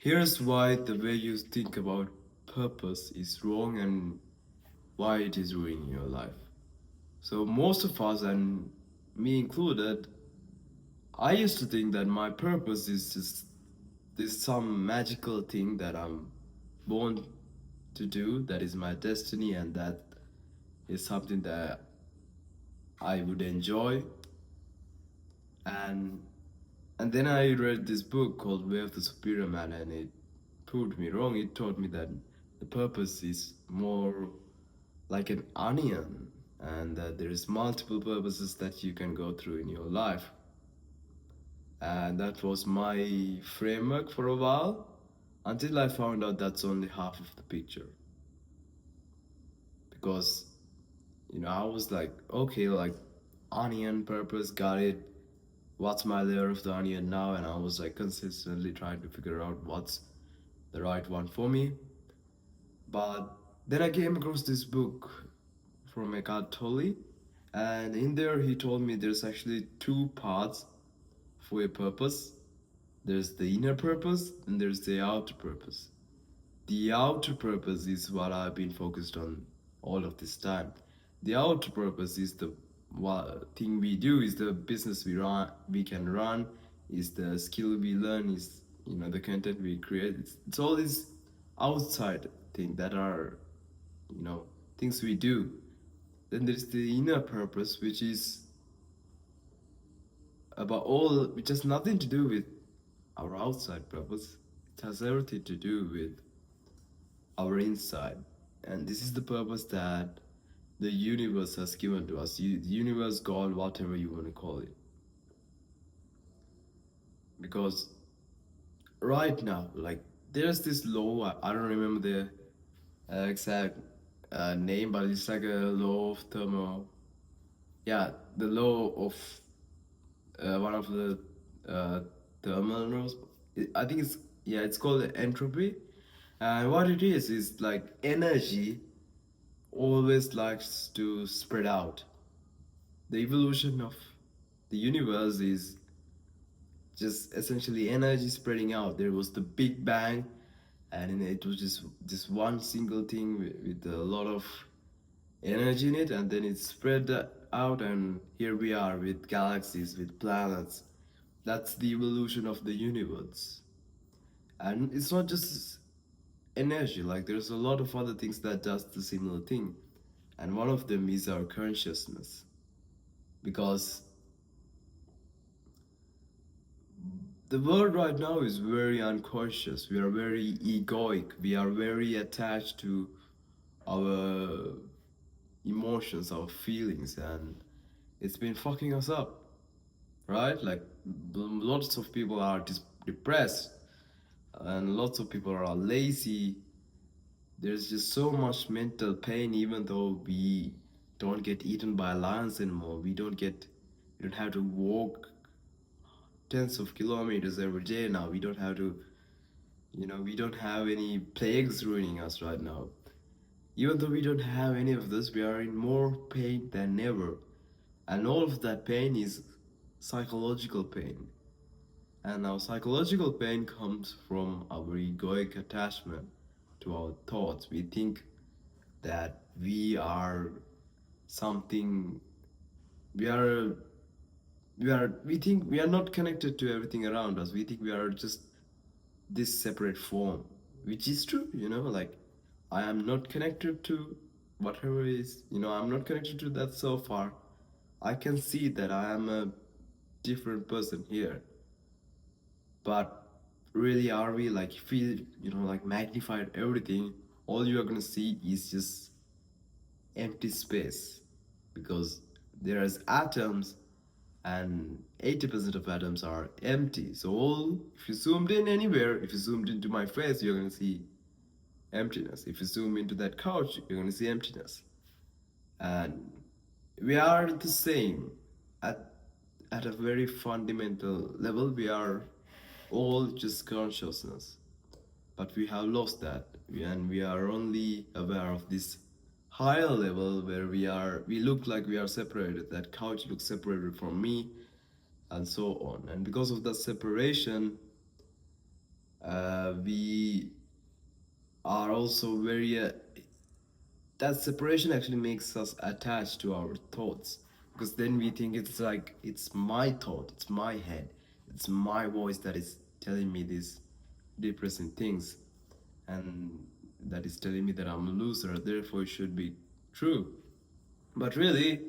Here's why the way you think about purpose is wrong and why it is ruining your life. So, most of us, and me included, I used to think that my purpose is just this some magical thing that I'm born to do, that is my destiny, and that is something that I would enjoy. And and then I read this book called Way of the Superior Man, and it proved me wrong. It taught me that the purpose is more like an onion, and that there is multiple purposes that you can go through in your life. And that was my framework for a while until I found out that's only half of the picture. Because I was like, okay, like onion purpose, got it. What's my layer of the onion now? And I was like consistently trying to figure out what's the right one for me. But then I came across this book from Eckhart Tolle, and in there he told me there's actually two parts for a purpose. There's the inner purpose and there's the outer purpose. The outer purpose is what I've been focused on all of this time. The outer purpose is the thing we do, is the business we can run, is the skill we learn, is the content we create. It's all these outside things that are things we do. Then there's the inner purpose, which is which has nothing to do with our outside purpose. It has everything to do with our inside. And this is the purpose that the universe has given to us. The universe, God, whatever you want to call it. Because right now, like, there's this law, I don't remember the exact name, but it's like a law of thermo. Yeah, the law of one of the uh, thermal laws. I think it's called entropy. And what it is like energy always likes to spread out. The evolution of the universe is just essentially energy spreading out. There was the Big Bang, and it was just one single thing with a lot of energy in it, and then it spread out, and here we are with galaxies, with planets. That's the evolution of the universe. And it's not just energy, like there's a lot of other things that does the similar thing, and one of them is our consciousness. Because the world right now is very unconscious. We are very egoic. We are very attached to our emotions, our feelings, and it's been fucking us up, right? Like lots of people are depressed, and lots of people are lazy. There's just so much mental pain, even though we don't get eaten by lions anymore. We don't have to walk tens of kilometers every day now. We don't have to, we don't have any plagues ruining us right now. Even though we don't have any of this, we are in more pain than ever. And all of that pain is psychological pain. And our psychological pain comes from our egoic attachment to our thoughts. We think that we are something, we are we think we are not connected to everything around us. We think we are just this separate form, which is true. Like I am not connected to whatever is, I'm not connected to that so far. I can see that I am a different person here, but really, are we? Like if we like magnified everything, all you are gonna see is just empty space, because there is atoms, and 80% of atoms are empty. So if you zoomed in anywhere, if you zoomed into my face, you're gonna see emptiness. If you zoom into that couch, you're gonna see emptiness. And we are the same at a very fundamental level. We are all just consciousness, but we have lost that, and we are only aware of this higher level where we look like we are separated. That couch looks separated from me, and so on. And because of that separation, We are also very that separation actually makes us attached to our thoughts, because then we think it's like it's my thought, it's my head, it's my voice that is telling me these depressing things, and that is telling me that I'm a loser, therefore it should be true. But really,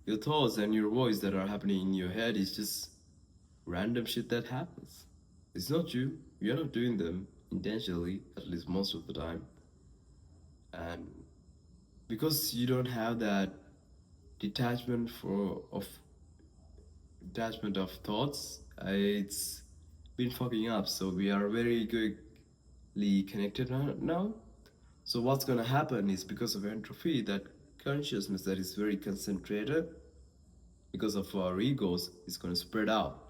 your thoughts and your voice that are happening in your head is just random shit that happens. It's not you. You're not doing them intentionally, at least most of the time. And because you don't have that detachment for of detachment of thoughts, it's been fucking up. So we are very quickly connected now. So what's gonna happen is, because of entropy, that consciousness that is very concentrated because of our egos is gonna spread out.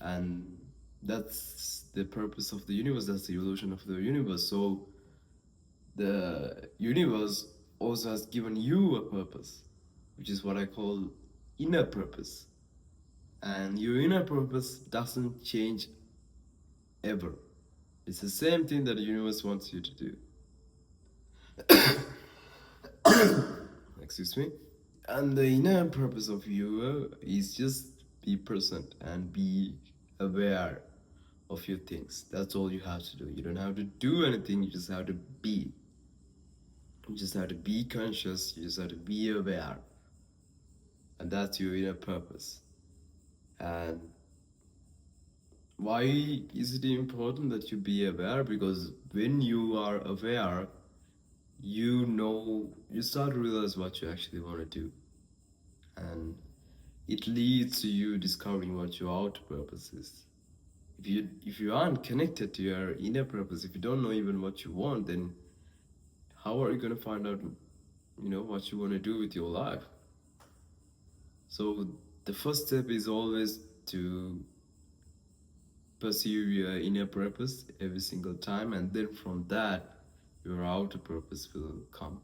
And that's the purpose of the universe, that's the evolution of the universe. So the universe also has given you a purpose, which is what I call inner purpose. And your inner purpose doesn't change ever. It's the same thing that the universe wants you to do. Excuse me. And the inner purpose of you is just be present and be aware of your things. That's all you have to do. You don't have to do anything, you just have to be. You just have to be conscious, you just have to be aware. And that's your inner purpose. And why is it important that you be aware? Because when you are aware, you start to realize what you actually want to do. And it leads to you discovering what your outer purpose is. If you aren't connected to your inner purpose, if you don't know even what you want, then how are you gonna find out, what you want to do with your life? So the first step is always to pursue your inner purpose every single time, and then from that, your outer purpose will come.